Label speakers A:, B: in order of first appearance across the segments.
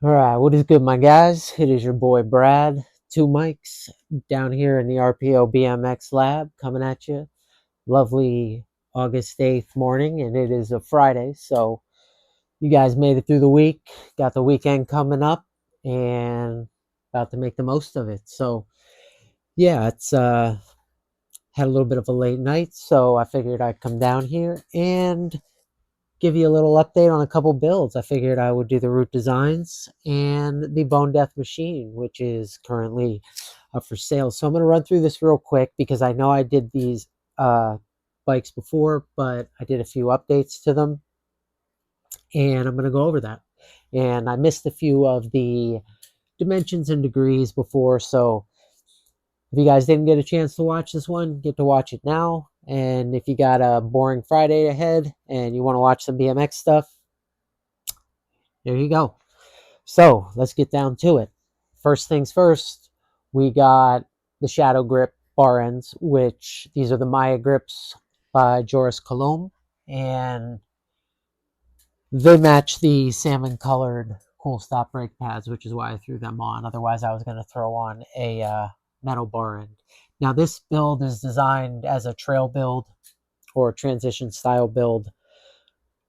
A: All right, what is good, my guys? It is your boy Brad, two mics down here in the RPO BMX Lab coming at you. Lovely August 8th morning, and it is a Friday, so you guys made it through the week, got the weekend coming up, and about to make the most of it. So, yeah, it's had a little bit of a late night, so I figured I'd come down here and give you a little update on a couple builds. I figured I would do the Root Designs and the Bone Death Machine, which is currently up for sale. So I'm going to run through this real quick because I know I did these bikes before, but I did a few updates to them, and I'm going to go over that. And I missed a few of the dimensions and degrees before, so if you guys didn't get a chance to watch this one, get to watch it now. And if you got a boring Friday ahead and you want to watch some BMX stuff, there you go. So let's get down to it. First things first, we got the Shadow Grip bar ends, which these are the Maya grips by Joris Colomb, and they match the salmon colored Cool Stop brake pads, which is why I threw them on. Otherwise, I was going to throw on a metal bar end. Now, this build is designed as a trail build or transition style build.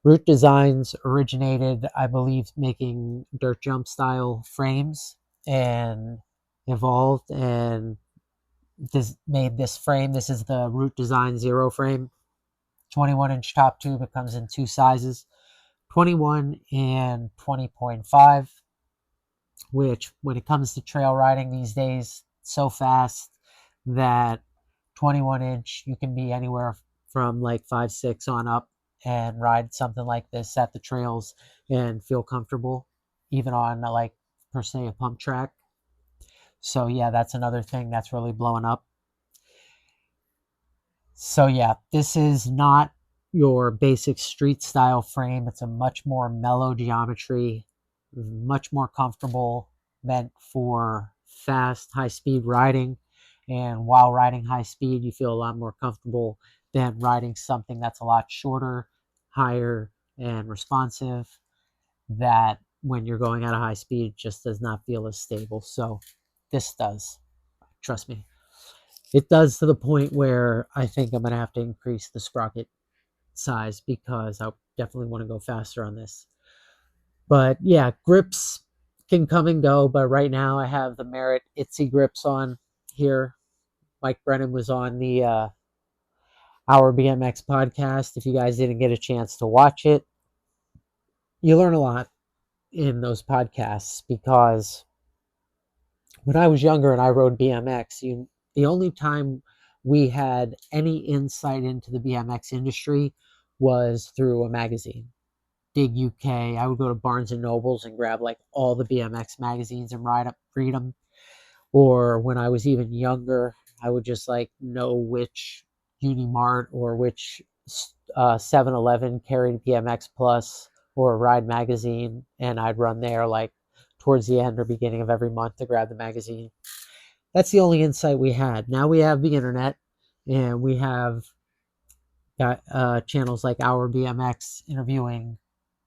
A: Root Designs originated, I believe, making dirt jump style frames and evolved and made this frame. This is the Root Design Zero frame, 21-inch top tube. It comes in two sizes, 21 and 20.5, which when it comes to trail riding these days, so fast that 21-inch, you can be anywhere from like 5'6" on up and ride something like this at the trails and feel comfortable, even on like per se a pump track. So yeah, that's another thing that's really blowing up. So yeah, this is not your basic street style frame. It's a much more mellow geometry, much more comfortable, meant for fast, high speed riding. And while riding high speed, you feel a lot more comfortable than riding something that's a lot shorter, higher, and responsive, that when you're going at a high speed just does not feel as stable. So this does, trust me. It does, to the point where I think I'm going to have to increase the sprocket size because I definitely want to go faster on this. But yeah, grips can come and go, but right now I have the Merit Itsy grips on here. Mike Brennan was on the Our BMX podcast. If you guys didn't get a chance to watch it, you learn a lot in those podcasts because when I was younger and I rode BMX, the only time we had any insight into the BMX industry was through a magazine. Dig UK. I would go to Barnes and Nobles and grab like all the BMX magazines and read them. Or when I was even younger, I would just like know which Unimart or which 7-Eleven carried BMX Plus or Ride Magazine, and I'd run there like towards the end or beginning of every month to grab the magazine. That's the only insight we had. Now we have the internet, and we have got channels like Our BMX interviewing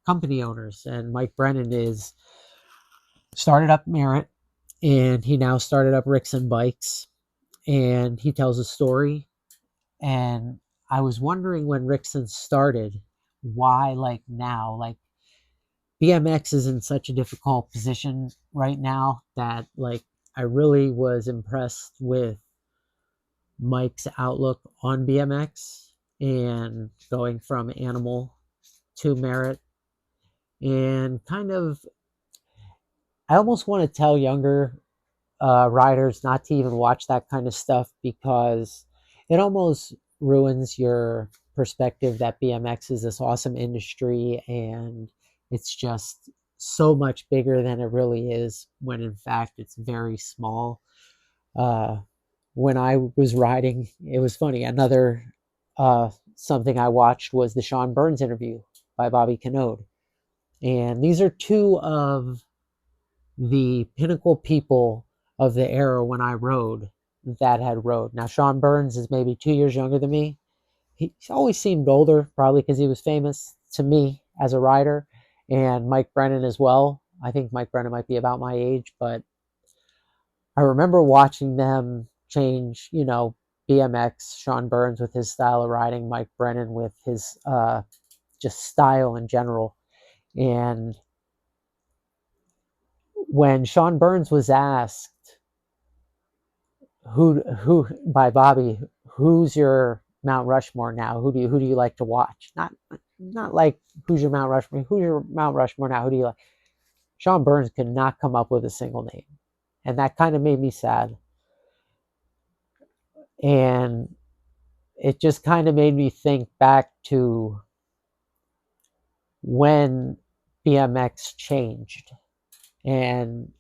A: company owners, and Mike Brennan is started up Merit, and he now started up Rickson Bikes, and he tells a story. And I was wondering when Rickson started, why like now, like BMX is in such a difficult position right now that like I really was impressed with Mike's outlook on BMX and going from Animal to Merit, and kind of I almost want to tell younger riders not to even watch that kind of stuff because it almost ruins your perspective that BMX is this awesome industry and it's just so much bigger than it really is, when in fact it's very small. When I was riding, it was funny. Another something I watched was the Sean Burns interview by Bobby Canode. And these are two of the pinnacle people of the era when I rode that had rode. Now, Sean Burns is maybe 2 years younger than me. He always seemed older, probably because he was famous to me as a rider, and Mike Brennan as well. I think Mike Brennan might be about my age, but I remember watching them change, BMX, Sean Burns with his style of riding, Mike Brennan with his just style in general. And when Sean Burns was asked who by Bobby, who's your Mount Rushmore now? Who do you like to watch? Not like who's your Mount Rushmore? Who's your Mount Rushmore now? Who do you like? Sean Burns could not come up with a single name, and that kind of made me sad. And it just kind of made me think back to when BMX changed. And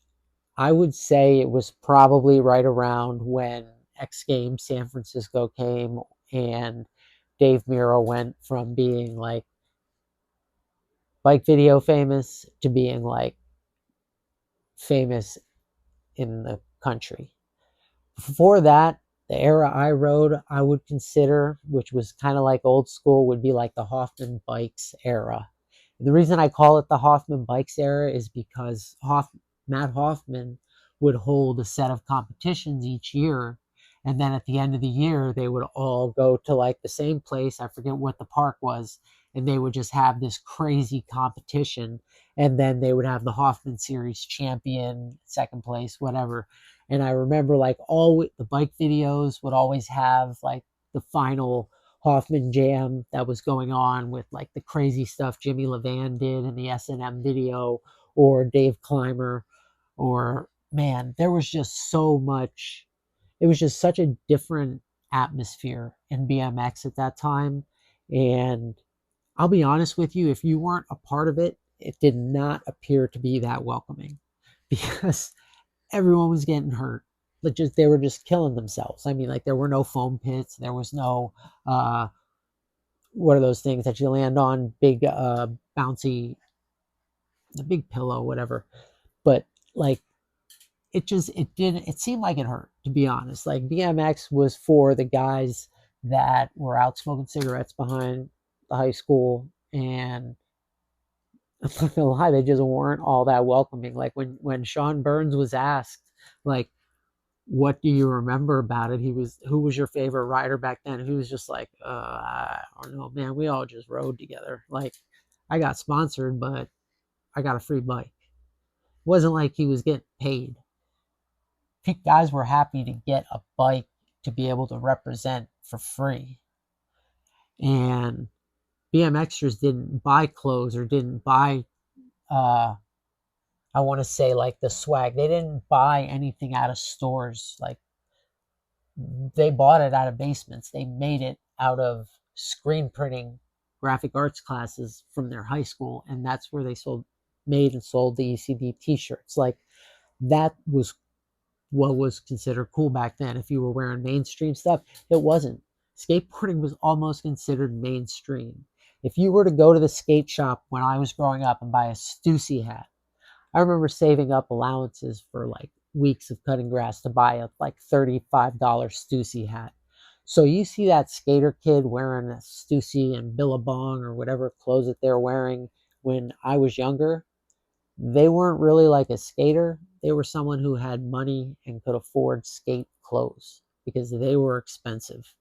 A: I would say it was probably right around when X Games San Francisco came and Dave Miro went from being like bike video famous to being like famous in the country. Before that, the era I rode, I would consider, which was kind of like old school, would be like the Hoffman Bikes era. And the reason I call it the Hoffman Bikes era is because Matt Hoffman would hold a set of competitions each year. And then at the end of the year, they would all go to like the same place. I forget what the park was. And they would just have this crazy competition. And then they would have the Hoffman Series champion, second place, whatever. And I remember like all the bike videos would always have like the final Hoffman jam that was going on with like the crazy stuff Jimmy Levan did in the S&M video, or Dave Clymer, or man, there was just so much. It was just such a different atmosphere in BMX at that time. And I'll be honest with you, if you weren't a part of it, it did not appear to be that welcoming because everyone was getting hurt. They were just killing themselves. I mean, like there were no foam pits, there was no what are those things that you land on, big bouncy, the big pillow, whatever. But like it seemed like it hurt, to be honest. Like BMX was for the guys that were out smoking cigarettes behind the high school, and I'm not gonna lie, they just weren't all that welcoming. Like when Sean Burns was asked, like, what do you remember about it? Who was your favorite rider back then? He was just like, I don't know, man. We all just rode together. Like, I got sponsored, but I got a free bike. It wasn't like he was getting paid. Guys were happy to get a bike to be able to represent for free. And BMXers didn't buy clothes or didn't buy, I want to say, like the swag. They didn't buy anything out of stores. Like, they bought it out of basements. They made it out of screen printing graphic arts classes from their high school, and that's where they made and sold the ECD t-shirts. Like, that was what was considered cool back then. If you were wearing mainstream stuff, it wasn't. Skateboarding was almost considered mainstream. If you were to go to the skate shop when I was growing up and buy a Stussy hat, I remember saving up allowances for like weeks of cutting grass to buy a like $35 Stussy hat. So you see that skater kid wearing a Stussy and Billabong or whatever clothes that they're wearing when I was younger. They weren't really like a skater. They were someone who had money and could afford skate clothes because they were expensive.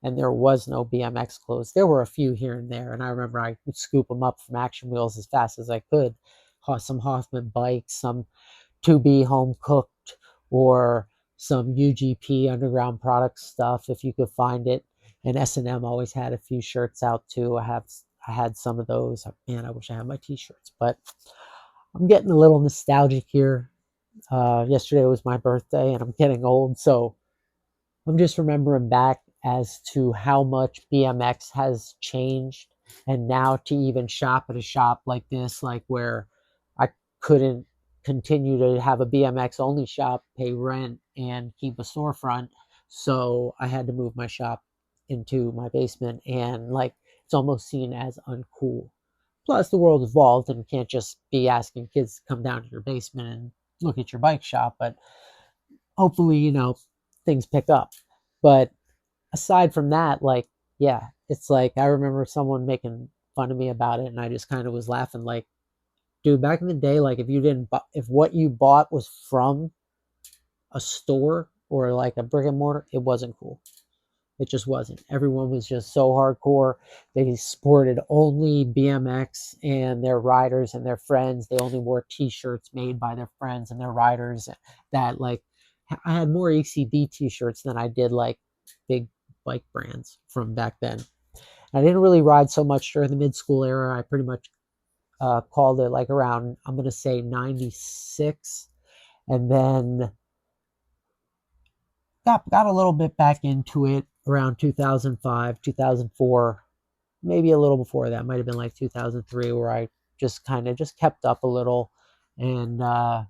A: And there was no BMX clothes. There were a few here and there. And I remember I would scoop them up from Action Wheels as fast as I could. Some Hoffman bikes, some to be home cooked, or some UGP underground product stuff if you could find it. And S&M always had a few shirts out too. I had some of those. Man, I wish I had my t-shirts, but I'm getting a little nostalgic here. Yesterday was my birthday and I'm getting old, so I'm just remembering back as to how much BMX has changed. And now to even shop at a shop like this, like where I couldn't continue to have a BMX only shop, pay rent, and keep a storefront. So I had to move my shop into my basement, and like it's almost seen as uncool. Plus, the world evolved and you can't just be asking kids to come down to your basement and look at your bike shop. But hopefully, things pick up. But aside from that, like, yeah, it's like I remember someone making fun of me about it, and I just kind of was laughing, like, dude, back in the day, like if what you bought was from a store or like a brick and mortar, it wasn't cool. It just wasn't. Everyone was just so hardcore. They sported only BMX and their riders and their friends. They only wore t-shirts made by their friends and their riders. That like, I had more ECB t-shirts than I did like big bike brands from back then. I didn't really ride so much during the mid-school era. I pretty much called it like around, I'm going to say 96. And then got a little bit back into it around 2005, 2004, maybe a little before that. Might have been like 2003, where I just kind of just kept up a little. And I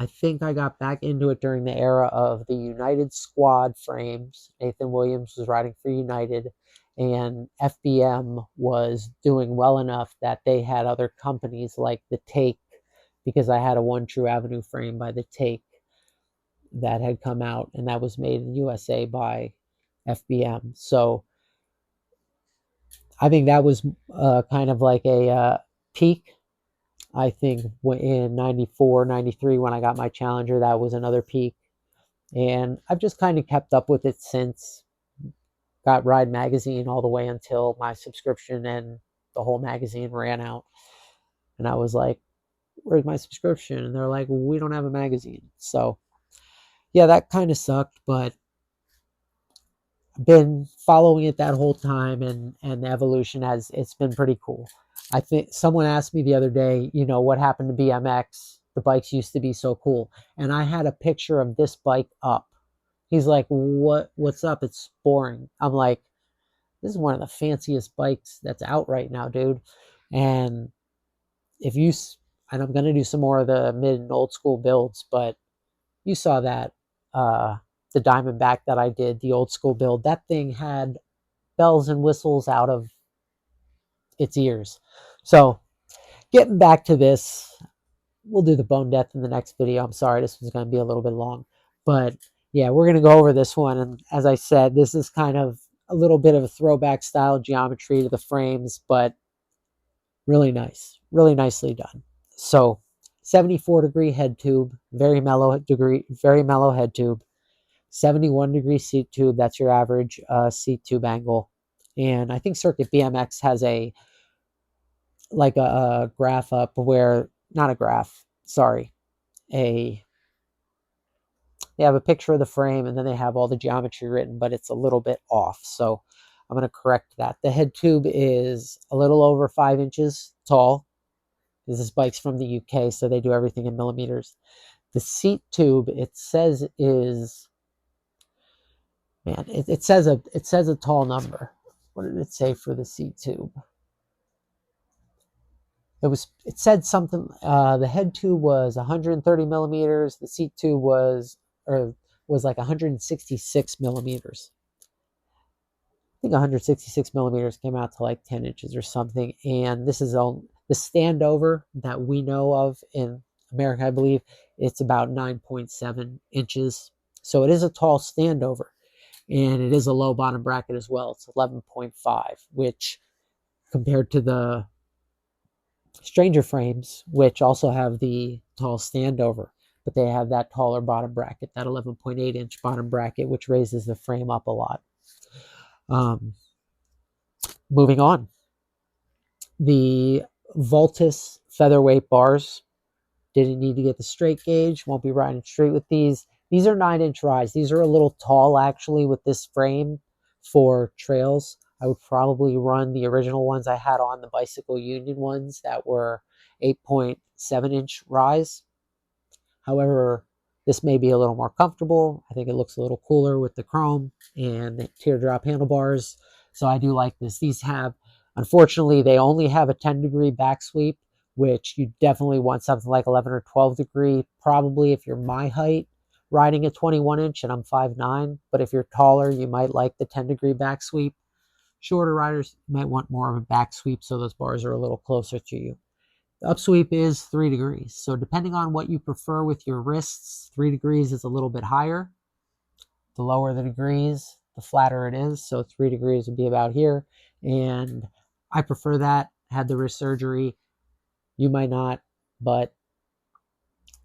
A: think I got back into it during the era of the United Squad frames. Nathan Williams was riding for United, and FBM was doing well enough that they had other companies like the Take, because I had a One True Avenue frame by the Take that had come out, and that was made in USA by FBM. So I think that was kind of like a peak. I think in 94, 93, when I got my Challenger, that was another peak. And I've just kind of kept up with it since. Got Ride Magazine all the way until my subscription and the whole magazine ran out. And I was like, where's my subscription? And they're like, we don't have a magazine. So yeah, that kind of sucked, but been following it that whole time, and the evolution has, it's been pretty cool. I think someone asked me the other day, what happened to BMX? The bikes used to be so cool. And I had a picture of this bike up. He's like, what's up? It's boring. I'm like, this is one of the fanciest bikes that's out right now, dude. And if you, and I'm going to do some more of the mid and old school builds, but you saw that, the Diamondback that I did, the old school build, that thing had bells and whistles out of its ears. So getting back to this, we'll do the bone death in the next video. I'm sorry, this one's going to be a little bit long, but yeah, we're going to go over this one. And as I said, this is kind of a little bit of a throwback style geometry to the frames, but really nice, really nicely done. So 74-degree head tube, very mellow head tube. 71-degree seat tube, that's your average seat tube angle. And I think Circuit BMX has a graph up where, not a graph, sorry, they have a picture of the frame and then they have all the geometry written, but it's a little bit off. So I'm going to correct that. The head tube is a little over 5 inches tall, because this bike's from the UK, so they do everything in millimeters. The seat tube, it says is, man, it says a tall number. What did it say for the seat tube? It said something. The head tube was 130 millimeters. The seat tube was like 166 millimeters. I think 166 millimeters came out to like 10 inches or something. And this is the standover that we know of in America, I believe. It's about 9.7 inches. So it is a tall standover. And it is a low bottom bracket as well. It's 11.5, which compared to the Stranger frames, which also have the tall standover, but they have that taller bottom bracket, that 11.8 inch bottom bracket, which raises the frame up a lot. Moving on, the Voltus featherweight bars. Didn't need to get the straight gauge. Won't be riding straight with these. These are 9-inch rides. These are a little tall actually with this frame for trails. I would probably run the original ones I had on, the Bicycle Union ones that were 8.7-inch rise. However, this may be a little more comfortable. I think it looks a little cooler with the chrome and the teardrop handlebars. So I do like this. These have, unfortunately, they only have a 10-degree back sweep, which you definitely want something like 11 or 12 degree, probably if you're my height, riding a 21-inch, and I'm 5'9". But if you're taller, you might like the 10-degree back sweep. Shorter riders might want more of a back sweep, so those bars are a little closer to you. The upsweep is 3 degrees. So depending on what you prefer with your wrists, 3 degrees is a little bit higher. The lower the degrees, the flatter it is. So 3 degrees would be about here. And I prefer that. Had the wrist surgery. You might not, but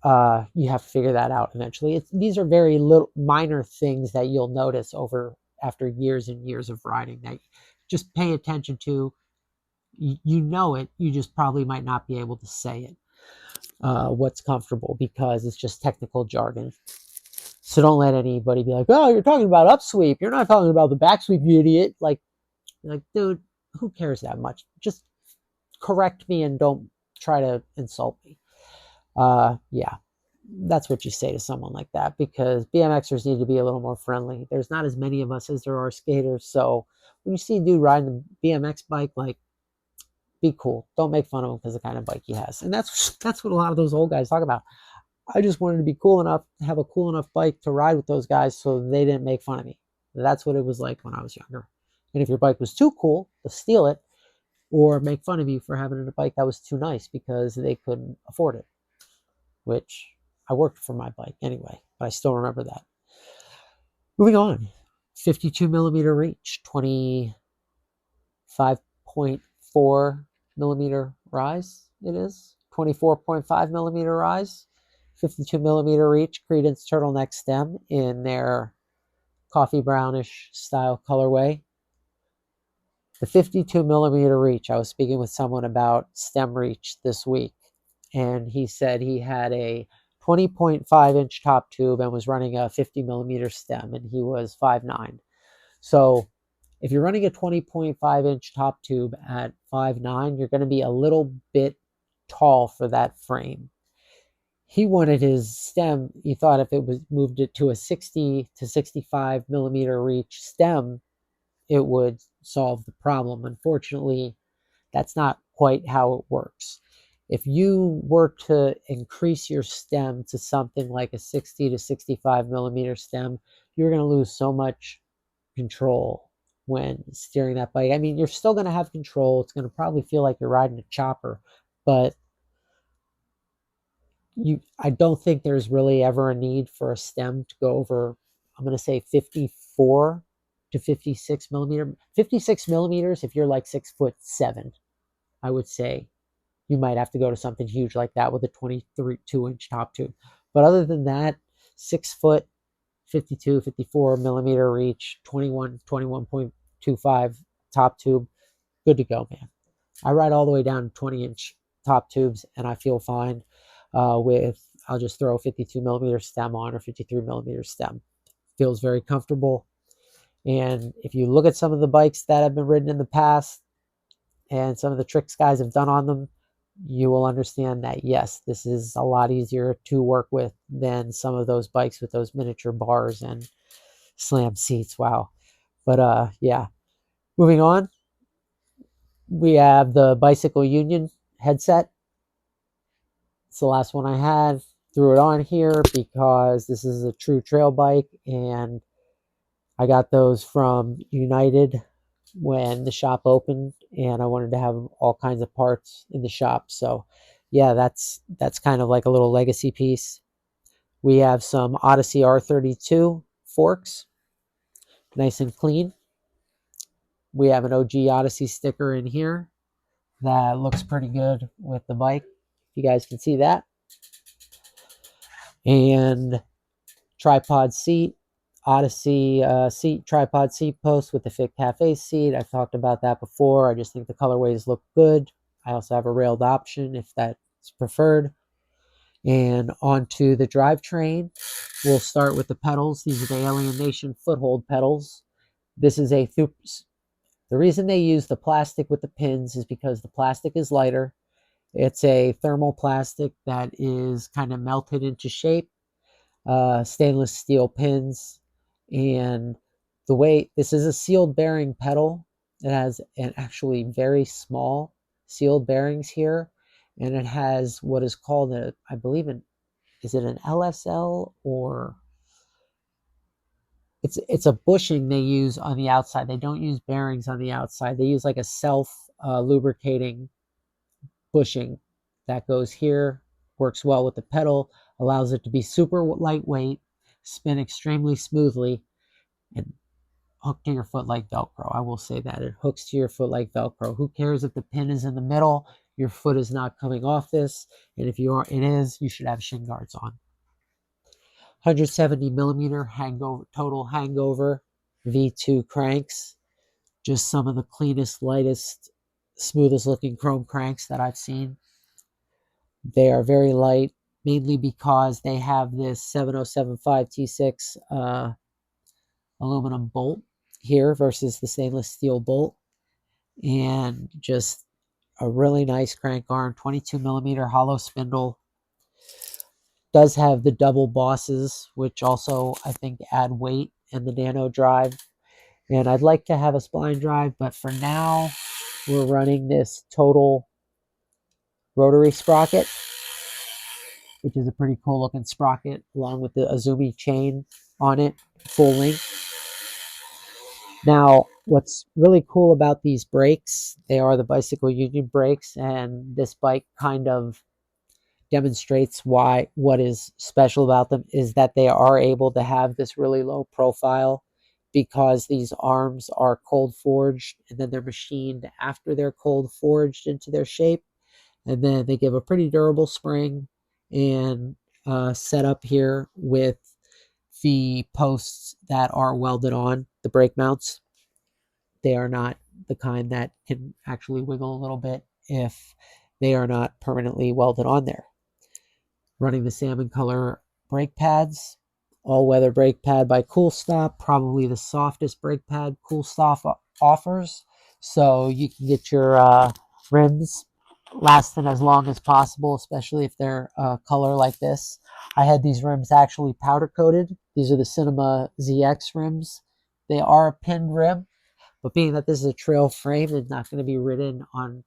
A: you have to figure that out eventually. These are very little minor things that you'll notice after years and years of riding that just pay attention to. You know it, you just probably might not be able to say it, what's comfortable, because it's just technical jargon. So don't let anybody be like, oh, you're talking about upsweep, you're not talking about the backsweep, you idiot. Like, dude, who cares that much? Just correct me and don't try to insult me. Yeah, that's what you say to someone like that, because BMXers need to be a little more friendly. There's not as many of us as there are skaters. So when you see a dude riding a BMX bike, like, be cool. Don't make fun of him because of the kind of bike he has. And that's what a lot of those old guys talk about. I just wanted to be cool enough to have a cool enough bike to ride with those guys so they didn't make fun of me. That's what it was like when I was younger. And if your bike was too cool, to steal it or make fun of you for having a bike that was too nice because they couldn't afford it, which I worked for my bike anyway, but I still remember that. Moving on, 52 millimeter reach, 25.4 millimeter rise. It is 24.5 millimeter rise, 52 millimeter reach, Credence turtleneck stem in their coffee brownish style colorway. The 52 millimeter reach, I was speaking with someone about stem reach this week, and he said he had a 20.5 inch top tube and was running a 50 millimeter stem, and he was 5'9". So if you're running a 20.5 inch top tube at 5'9", you're going to be a little bit tall for that frame. He wanted his stem, he thought if it was moved it to a 60 to 65 millimeter reach stem, it would solve the problem. Unfortunately, that's not quite how it works. If you were to increase your stem to something like a 60 to 65 millimeter stem, you're going to lose so much control when steering that bike. I mean, you're still going to have control. It's going to probably feel like you're riding a chopper, but I don't think there's really ever a need for a stem to go over, I'm going to say 54 to 56 millimeter. 56 millimeters, if you're like 6'7", I would say you might have to go to something huge like that with a 22 inch top tube. But other than that, 6 foot, 52, 54 millimeter reach, 21.25 top tube, good to go, man. I ride all the way down to 20 inch top tubes and I feel fine I'll just throw a 52 millimeter stem on, or 53 millimeter stem. Feels very comfortable. And if you look at some of the bikes that have been ridden in the past and some of the tricks guys have done on them, you will understand that, yes, this is a lot easier to work with than some of those bikes with those miniature bars and slam seats. Wow. But yeah, moving on, we have the Bicycle Union headset. It's the last one I had. Threw it on here because this is a true trail bike, and I got those from United when the shop opened, and I wanted to have all kinds of parts in the shop. So yeah, that's kind of like a little legacy piece. We have some Odyssey R32 forks, nice and clean. We have an OG Odyssey sticker in here that looks pretty good with the bike. You guys can see that. And tripod seat, Odyssey seat, tripod seat post with the Fit Cafe seat. I've talked about that before. I just think the colorways look good. I also have a railed option if that's preferred. And onto the drivetrain, we'll start with the pedals. These are the Alien Nation foothold pedals. This is the reason they use the plastic with the pins is because the plastic is lighter. It's a thermal plastic that is kind of melted into shape. Stainless steel pins, and the way this is a sealed bearing pedal. It has an actually very small sealed bearings here, and it has what is called I believe is it an LSL, or it's a bushing they use on the outside. They don't use bearings on the outside. They use like a self lubricating bushing that goes here, works well with the pedal, allows it to be super lightweight, spin extremely smoothly, and hook to your foot like Velcro. I will say that it hooks to your foot like Velcro. Who cares if the pin is in the middle? your foot is not coming off this. And if you are, it is, you should have shin guards on. 170 millimeter total hangover V2 cranks. Just some of the cleanest, lightest, smoothest looking chrome cranks that I've seen. They are very light, mainly because they have this 7075 T6 aluminum bolt here versus the stainless steel bolt. And just a really nice crank arm, 22 millimeter hollow spindle. Does have the double bosses, which also I think add weight, and the nano drive. And I'd like to have a spline drive, but for now we're running this total rotary sprocket, which is a pretty cool looking sprocket, along with the Azumi chain on it, full length. Now, what's really cool about these brakes, they are the Bicycle Union brakes, and this bike kind of demonstrates what is special about them is that they are able to have this really low profile because these arms are cold forged, and then they're machined after they're cold forged into their shape. And then they give a pretty durable spring and set up here with the posts that are welded on, the brake mounts. They are not the kind that can actually wiggle a little bit if they are not permanently welded on there. Running the salmon color brake pads, all-weather brake pad by Cool Stop, probably the softest brake pad Cool Stop offers. So you can get your rims lasting as long as possible, especially if they're color like this. I had these rims actually powder coated. These are the Cinema ZX rims. They are a pinned rim, but being that this is a trail frame, it's not going to be ridden on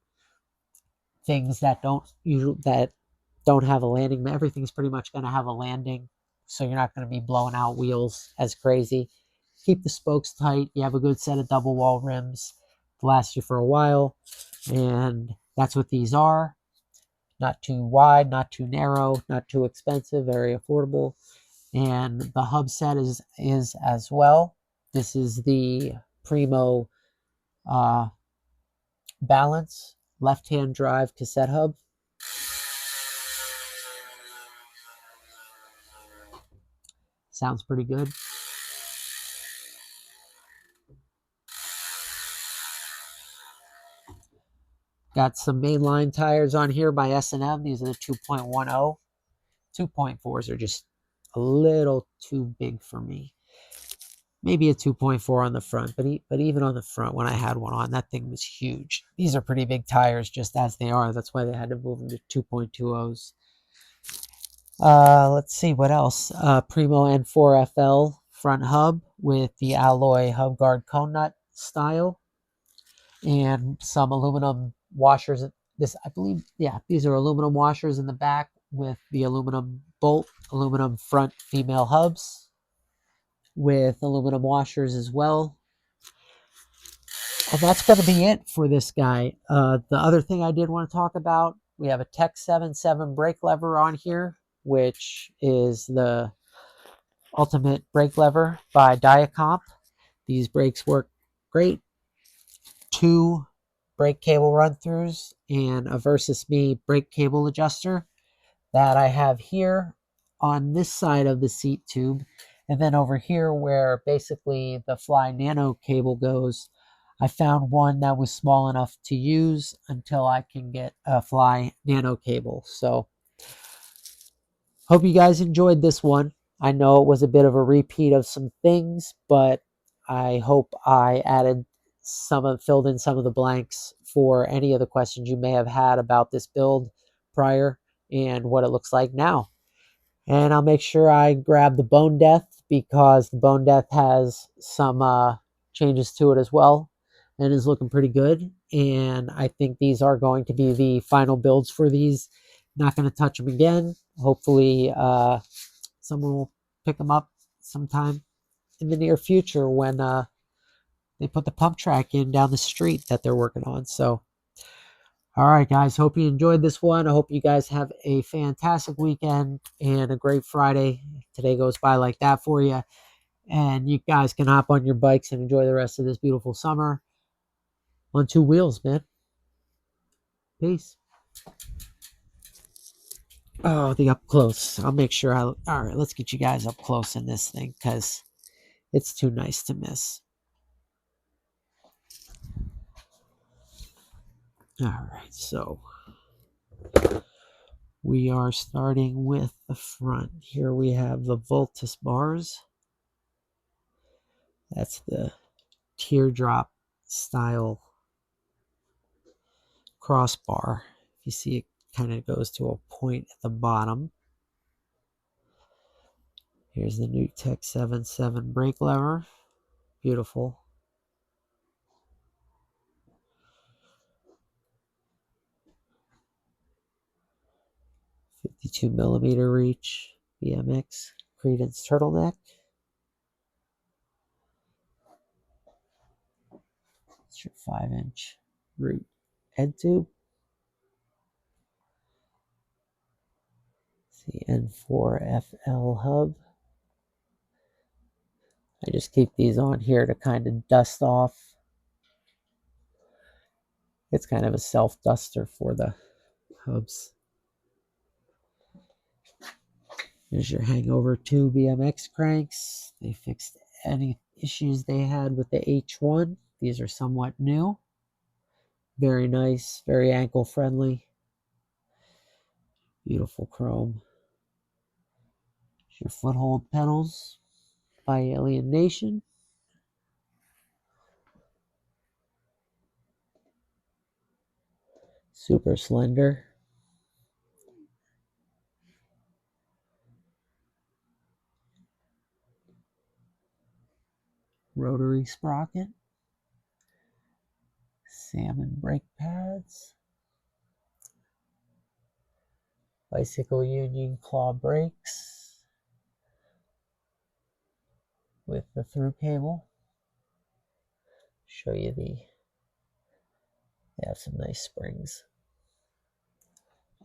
A: things that don't have a landing. Everything's pretty much going to have a landing, so you're not going to be blowing out wheels as crazy. Keep the spokes tight. You have a good set of double wall rims to last you for a while, and that's what these are. Not too wide, not too narrow, not too expensive, very affordable. And the hub set is as well. This is the Primo Balance left-hand drive cassette hub. Sounds pretty good. Got some mainline tires on here by S&M. These are the 2.10. 2.4s are just a little too big for me. Maybe a 2.4 on the front, but even on the front, when I had one on, that thing was huge. These are pretty big tires just as they are. That's why they had to move them to 2.20s. Let's see what else. Primo N4FL front hub with the alloy hub guard cone nut style, and some aluminum washers. This, I believe, yeah, these are aluminum washers in the back with the aluminum bolt, aluminum front female hubs with aluminum washers as well. And that's going to be it for this guy. The other thing I did want to talk about, we have a Tech 7.7 brake lever on here, which is the ultimate brake lever by Diacomp. These brakes work great. 2 brake cable run-throughs and a Versus Me brake cable adjuster that I have here on this side of the seat tube. And then over here where basically the Fly Nano cable goes, I found one that was small enough to use until I can get a Fly Nano cable. So hope you guys enjoyed this one. I know it was a bit of a repeat of some things, but I hope I filled in some of the blanks for any of the questions you may have had about this build prior and what it looks like now. And I'll make sure I grab the Bone Death, because the Bone Death has some changes to it as well and is looking pretty good. And I think these are going to be the final builds for these. Not going to touch them again. Hopefully someone will pick them up sometime in the near future when they put the pump track in down the street that they're working on. So all right, guys, hope you enjoyed this one. I hope you guys have a fantastic weekend and a great Friday. Today goes by like that for you. And you guys can hop on your bikes and enjoy the rest of this beautiful summer on 2 wheels, man. Peace. Oh, the up close. I'll make sure all right, let's get you guys up close in this thing because it's too nice to miss. All right, so we are starting with the front. Here we have the Voltus bars. That's the teardrop style crossbar. You see it kind of goes to a point at the bottom. Here's the new Tech 7.7 brake lever. Beautiful. 52 millimeter reach BMX Credence turtleneck. It's your 5-inch Root head tube. It's the N4FL hub. I just keep these on here to kind of dust off. It's kind of a self duster for the hubs. Here's your Hangover 2 BMX cranks. They fixed any issues they had with the H1. These are somewhat new. Very nice, very ankle friendly. Beautiful chrome. Here's your foothold pedals by Alien Nation. Super slender. Rotary sprocket. Salmon brake pads. Bicycle Union claw brakes with the through cable. Show you they have some nice springs.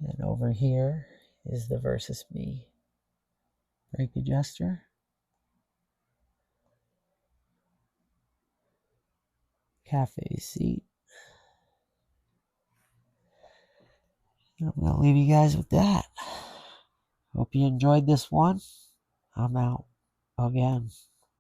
A: And over here is the Versus Me brake adjuster. Cafe seat. I'm going to leave you guys with that. Hope you enjoyed this one. I'm out again.